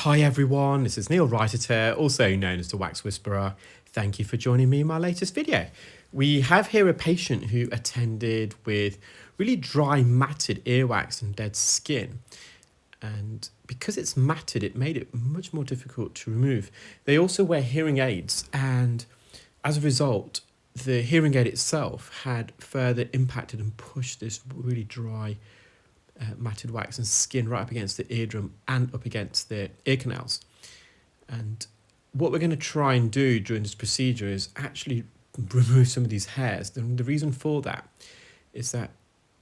Hi everyone, this is Neel Raithatha, also known as the Wax Whisperer. Thank you for joining me in my latest video. We have here a patient who attended with really dry, matted earwax and dead skin. And because it's matted, it made it much more difficult to remove. They also wear hearing aids, and as a result, the hearing aid itself had further impacted and pushed this really dry matted wax and skin right up against the eardrum and up against the ear canals. And what we're going to try and do during this procedure is actually remove some of these hairs. And the reason for that is that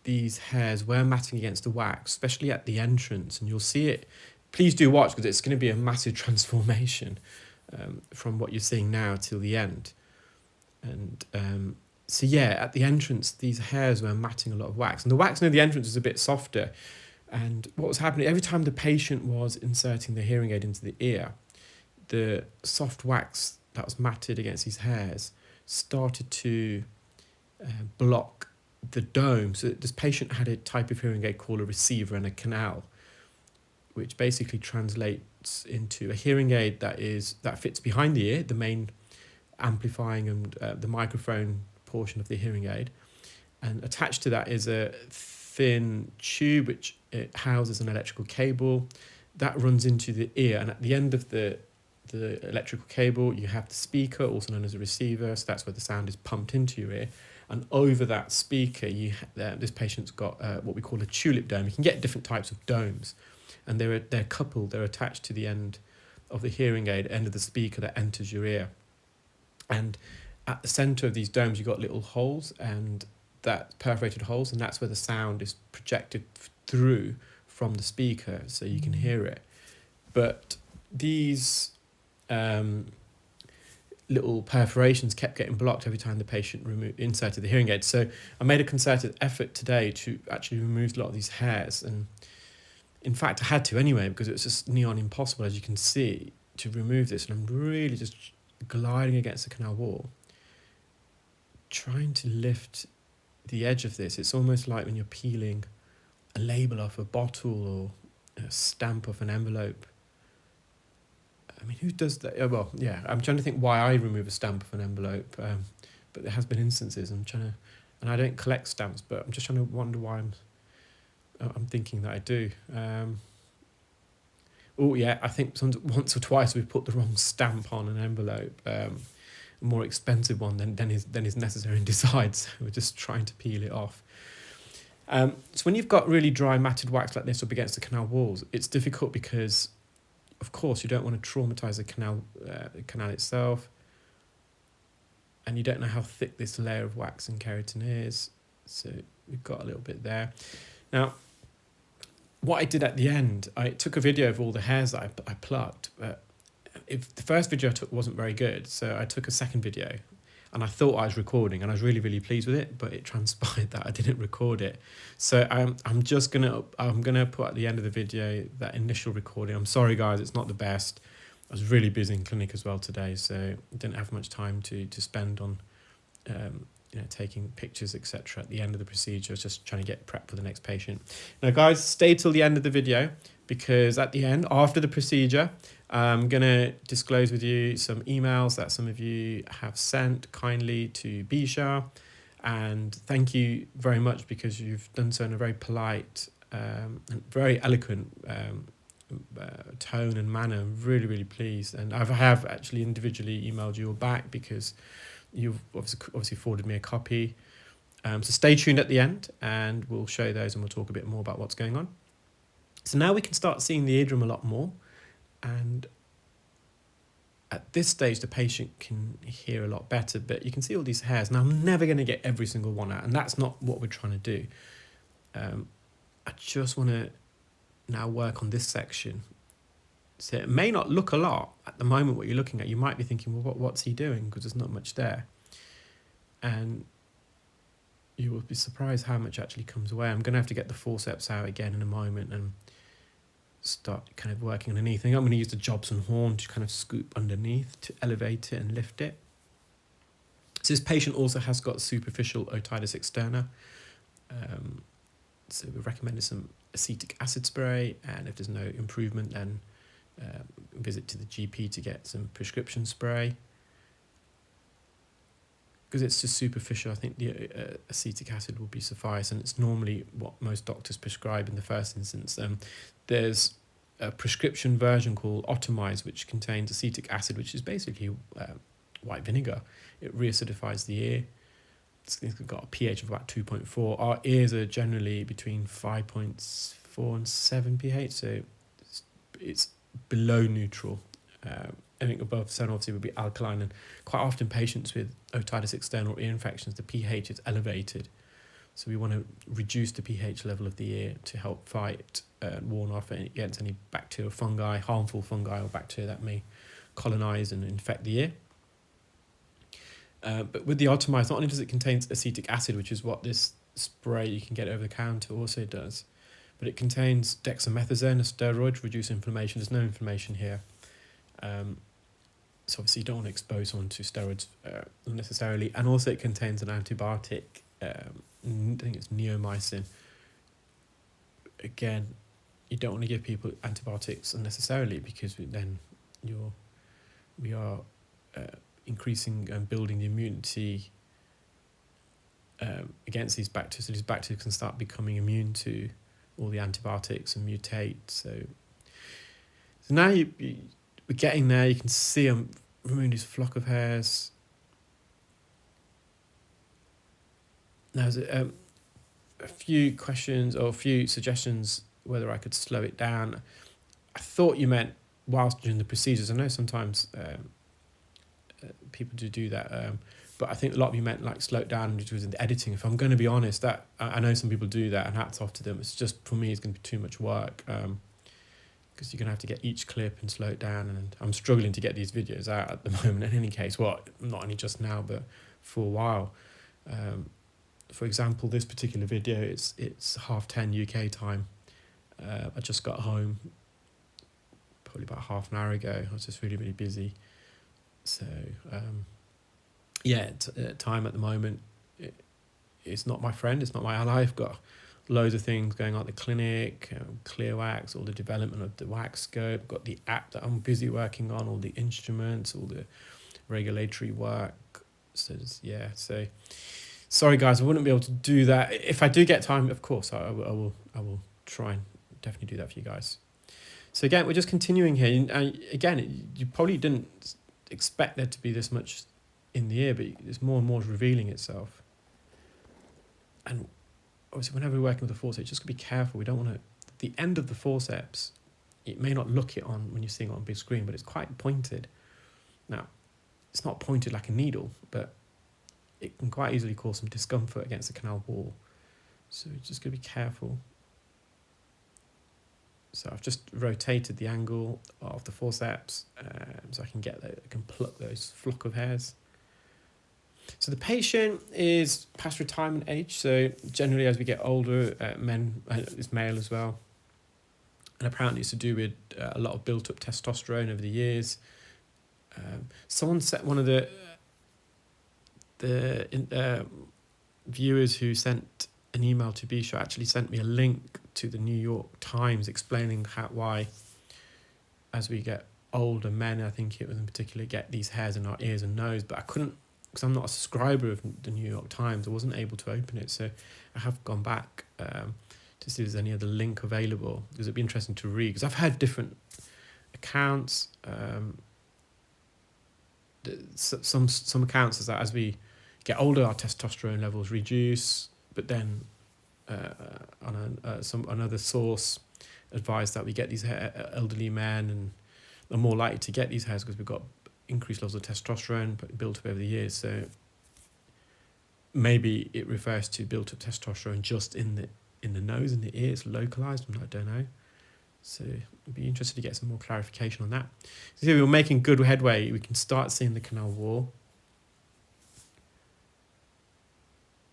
these hairs were matting against the wax, especially at the entrance, and you'll see it. Please do watch, because it's going to be a massive transformation from what you're seeing now till the end. And so yeah, at the entrance, these hairs were matting a lot of wax, and the wax near the entrance was a bit softer. And what was happening, every time the patient was inserting the hearing aid into the ear, the soft wax that was matted against these hairs started to block the dome. So this patient had a type of hearing aid called a receiver and a canal, which basically translates into a hearing aid that fits behind the ear, the main amplifying and the microphone portion of the hearing aid, and attached to that is a thin tube which it houses an electrical cable that runs into the ear, and at the end of the electrical cable you have the speaker, also known as a receiver, so that's where the sound is pumped into your ear. And over that speaker this patient's got what we call a tulip dome. You can get different types of domes, and they're coupled, they're attached to the end of the hearing aid, end of the speaker that enters your ear. And at the center of these domes, you've got little holes, and that perforated holes, and that's where the sound is projected through from the speaker, so you can hear it. But these little perforations kept getting blocked every time the patient inserted the hearing aid. So I made a concerted effort today to actually remove a lot of these hairs, and in fact I had to anyway, because it was just neon impossible, as you can see, to remove this. And I'm really just gliding against the canal wall, trying to lift the edge of this. It's almost like when you're peeling a label off a bottle or a stamp off an envelope. I mean, who does that? Oh, well, yeah, I'm trying to think why I remove a stamp of an envelope, but there has been instances. And I don't collect stamps, but I'm just trying to wonder why I'm thinking that I do. Oh yeah, I think once or twice we've put the wrong stamp on an envelope, a more expensive one than is necessary inside, so we're just trying to peel it off. So when you've got really dry matted wax like this up against the canal walls, it's difficult because, of course, you don't want to traumatize the canal itself, and you don't know how thick this layer of wax and keratin is, so we've got a little bit there. Now, what I did at the end, I took a video of all the hairs that I plucked. If the first video I took wasn't very good, so I took a second video, and I thought I was recording, and I was really, really pleased with it, but it transpired that I didn't record it. So I'm gonna put at the end of the video that initial recording. I'm sorry guys, it's not the best. I was really busy in clinic as well today, so I didn't have much time to spend on taking pictures, etc. at the end of the procedure. I was just trying to get prepped for the next patient. Now guys, stay till the end of the video, because at the end, after the procedure, I'm going to disclose with you some emails that some of you have sent kindly to Bisha, and thank you very much, because you've done so in a very polite and very eloquent tone and manner. I'm really, really pleased, and I have actually individually emailed you all back, because you've obviously forwarded me a copy. So stay tuned at the end, and we'll show those, and we'll talk a bit more about what's going on. So now we can start seeing the eardrum a lot more, and at this stage the patient can hear a lot better, but you can see all these hairs. Now I'm never going to get every single one out, and that's not what we're trying to do. I just want to now work on this section. So it may not look a lot at the moment what you're looking at. You might be thinking, well, what's he doing? Because there's not much there. And you will be surprised how much actually comes away. I'm going to have to get the forceps out again in a moment and start kind of working underneath. I think I'm going to use the Jobson horn to kind of scoop underneath to elevate it and lift it. So this patient also has got superficial otitis externa. So we recommended some acetic acid spray, and if there's no improvement, then visit to the GP to get some prescription spray. Because it's just superficial, I think the acetic acid will be suffice, and it's normally what most doctors prescribe in the first instance. There's a prescription version called Oadby, which contains acetic acid, which is basically white vinegar. It reacidifies the ear. It's got a pH of about 2.4. Our ears are generally between 5.4 and 7 pH, so it's below neutral. Anything above 7 obviously would be alkaline, and quite often patients with otitis external ear infections, the pH is elevated. So we want to reduce the pH level of the ear to help fight and warn off against any bacterial fungi, harmful fungi or bacteria that may colonize and infect the ear. But with the Oadby, not only does it contain acetic acid, which is what this spray you can get over the counter also does, but it contains dexamethasone, a steroid to reduce inflammation. There's no inflammation here. So obviously you don't want to expose someone to steroids unnecessarily. And also it contains an antibiotic, I think it's neomycin. Again, you don't want to give people antibiotics unnecessarily, because we are increasing and building the immunity against these bacteria. So these bacteria can start becoming immune to all the antibiotics and mutate. So now we're getting there. You can see I'm removing this flock of hairs. Now, there's a few questions or a few suggestions whether I could slow it down. I thought you meant whilst doing the procedures. I know sometimes people do that, but I think a lot of you meant like slow it down in the editing. If I'm going to be honest, that I know some people do that, and hats off to them. It's just, for me, it's going to be too much work. Because you're going to have to get each clip and slow it down, and I'm struggling to get these videos out at the moment in any case. Well, not only just now, but for a while. For example, this particular video, it's 10:30 UK time. I just got home probably about half an hour ago. I was just really, really busy. So, time at the moment, it's not my friend, it's not my ally. I've got loads of things going on at the clinic, clear wax, all the development of the wax scope, got the app that I'm busy working on, all the instruments, all the regulatory work. So sorry guys, I wouldn't be able to do that. If I do get time, of course, I will try and definitely do that for you guys. So again, we're just continuing here. And again, you probably didn't expect there to be this much in the ear, but it's more and more revealing itself. And obviously, whenever we're working with the forceps, just be careful. We don't want to. The end of the forceps, it may not look it on when you're seeing it on big screen, but it's quite pointed. Now, it's not pointed like a needle, but it can quite easily cause some discomfort against the canal wall. So we're just going to be careful. So I've just rotated the angle of the forceps so I can pluck those flock of hairs. So the patient is past retirement age, so generally as we get older, men, it's male as well, and apparently it's to do with a lot of built-up testosterone over the years. Someone said, one of the viewers who sent an email to Bisha actually sent me a link to the New York Times explaining why, as we get older, men, I think it was in particular, get these hairs in our ears and nose, but I couldn't, because I'm not a subscriber of the New York Times, I wasn't able to open it, so I have gone back to see if there's any other link available, because it'd be interesting to read, because I've had different accounts. Some accounts is that as we get older, our testosterone levels reduce, but then another source advised that we get these elderly men and are more likely to get these hairs because we've got increased levels of testosterone built up over the years. So maybe it refers to built up testosterone just in the nose and the ear. It's localized. I don't know. So I'd be interested to get some more clarification on that. So we're making good headway. We can start seeing the canal wall.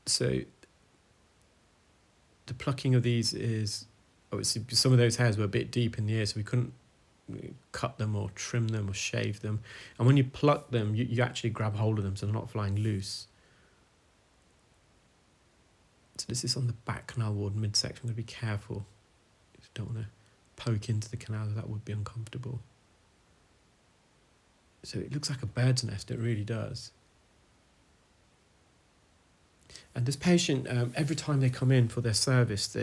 So the plucking of these is obviously some of those hairs were a bit deep in the ear, so we couldn't cut them or trim them or shave them. And when you pluck them, you actually grab hold of them, so they're not flying loose. So this is on the back canal wall midsection. I'm going to be careful. Just don't want to poke into the canal, that would be uncomfortable. So it looks like a bird's nest, it really does. And this patient, every time they come in for their service,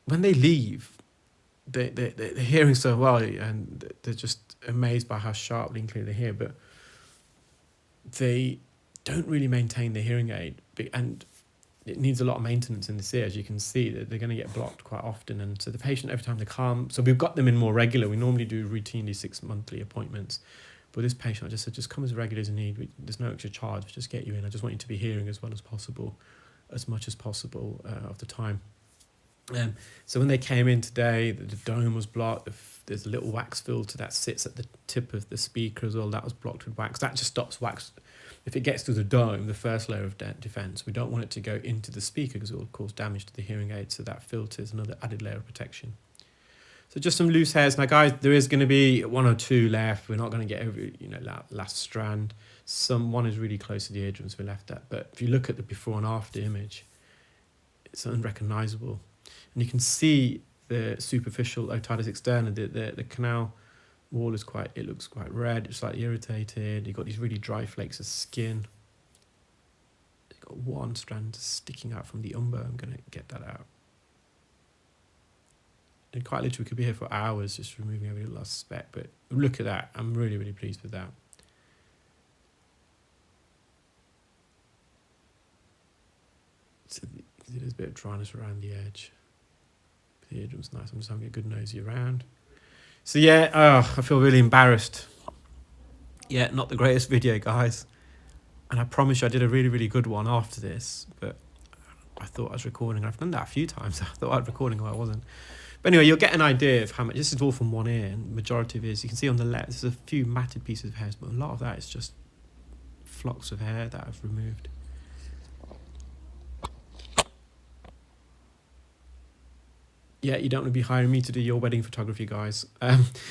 when they leave, they're hearing so well, and they're just amazed by how sharply and clearly they hear, but they don't really maintain their hearing aid, and it needs a lot of maintenance in this ear. As you can see, that they're going to get blocked quite often. And so the patient, every time they come, so we've got them in more regular. We normally do routinely 6 monthly appointments. But this patient, I just said, just come as regular as you need. There's no extra charge. Just get you in. I just want you to be hearing as well as possible, as much as possible of the time. So when they came in today, the dome was blocked. There's a little wax filter that sits at the tip of the speaker as well. That was blocked with wax. That just stops wax. If it gets through the dome, the first layer of defense, we don't want it to go into the speaker because it will cause damage to the hearing aid. So that filter is another added layer of protection. So just some loose hairs. Now, guys, there is going to be 1 or 2 left. We're not going to get over, last strand. One is really close to the eardrums we left at. But if you look at the before and after image, it's unrecognizable. And you can see the superficial otitis externa, the canal wall is it looks quite red, it's slightly irritated. You've got these really dry flakes of skin. You've got 1 strand sticking out from the umber. I'm going to get that out. And quite literally, we could be here for hours just removing every last speck, but look at that. I'm really, really pleased with that. So there's a bit of dryness around the edge. The eardrum's nice. I'm just having a good nosy around. So yeah, I feel really embarrassed. Yeah, not the greatest video, guys. And I promise you I did a really, really good one after this, but I thought I was recording. I've done that a few times. I thought I was recording when I wasn't. But anyway, you'll get an idea of how much. This is all from one ear, and the majority of it is, you can see on the left, there's a few matted pieces of hairs, but a lot of that is just flocks of hair that I've removed. Yeah, you don't want to be hiring me to do your wedding photography, guys.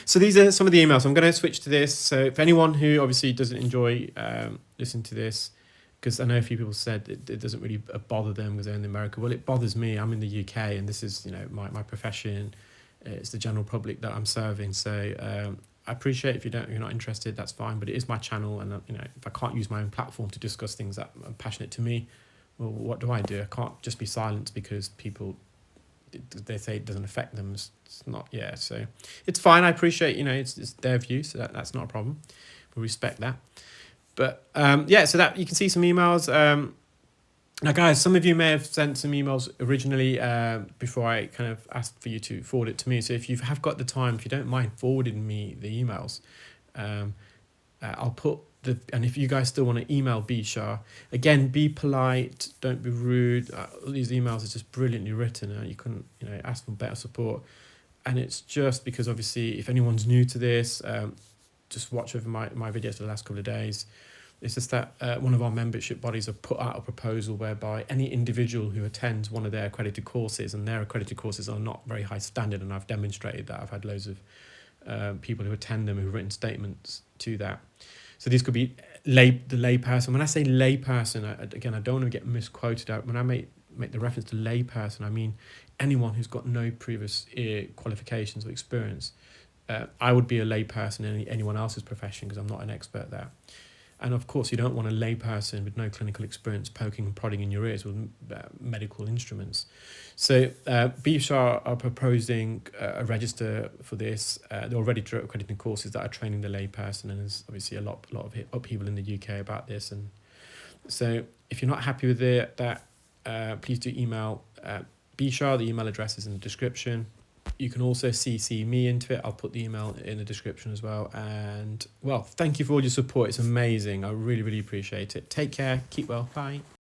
So these are some of the emails. I'm going to switch to this. So if anyone who obviously doesn't enjoy listening to this, because I know a few people said it doesn't really bother them because they're in America. Well, it bothers me. I'm in the UK, and this is my profession. It's the general public that I'm serving. So I appreciate if you're not interested, that's fine. But it is my channel, and if I can't use my own platform to discuss things that are passionate to me, well, what do? I can't just be silenced because people, they say it doesn't affect them. It's not. Yeah, so it's fine. I appreciate it's their view, so that's not a problem. We respect that. But yeah, so that you can see some emails. Now, guys, some of you may have sent some emails originally before I kind of asked for you to forward it to me. So if you have got the time, if you don't mind forwarding me the emails, I'll put and if you guys still want to email Bishar, again, be polite, don't be rude. All these emails are just brilliantly written. You couldn't, ask for better support. And it's just because obviously if anyone's new to this, just watch over my videos for the last couple of days. It's just that one of our membership bodies have put out a proposal whereby any individual who attends one of their accredited courses, and their accredited courses are not very high standard, and I've demonstrated that. I've had loads of people who attend them who've written statements to that. So these could be the lay person. When I say lay person, again, I don't want to get misquoted out. When I make the reference to lay person, I mean anyone who's got no previous ear qualifications or experience. I would be a lay person in anyone else's profession because I'm not an expert there. And of course, you don't want a lay person with no clinical experience poking and prodding in your ears with medical instruments. So Bishar are proposing a register for this. They're already accrediting courses that are training the lay person, and there's obviously a lot of upheaval in the UK about this. And so if you're not happy with please do email Bishar. The email address is in the description. You can also CC me into it. I'll put the email in the description as well. And well, thank you for all your support. It's amazing. I really, really appreciate it. Take care. Keep well. Bye.